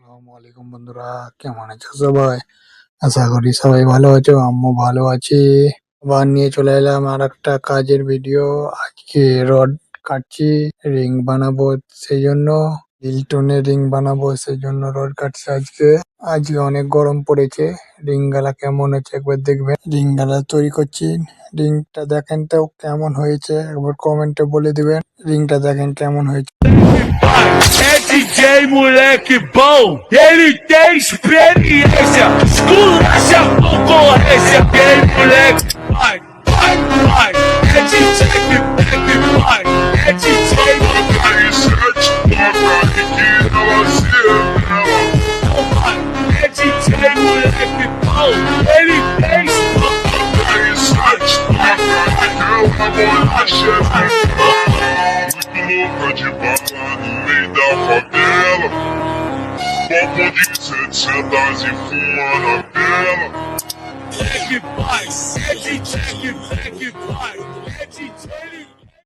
আসসালামু আলাইকুম বন্ধুরা, কেমন আছো সবাই? আশা করি সবাই ভালো আছো, আমিও ভালো আছি। আবার নিয়ে চলে এলাম আর একটা কাজের ভিডিও। আজকে রড কাটছি, রিং বানাবো, সেই জন্য লিলটনের রিং বানাবো, সেই জন্য রড কাটছি আজকে। আজকে অনেক গরম পড়েছে, রিং গালা কেমন হচ্ছে একবার দেখবেন। রিং গালা তৈরি করছি, রিংটা দেখেন তো কেমন হয়েছে, একবার কমেন্টে বলে দিবেন রিংটা দেখেন কেমন হয়েছে। É DJ moleque bom, ele tem experiência, esculacha a concorrência, aquele moleque vai, vai, vai, é DJ que vai, é DJ que vai, é DJ moleque bom, ele tem Louca de bala no meio da favela, copo de 700 e fuma na vela. que vai, é DJ que vem.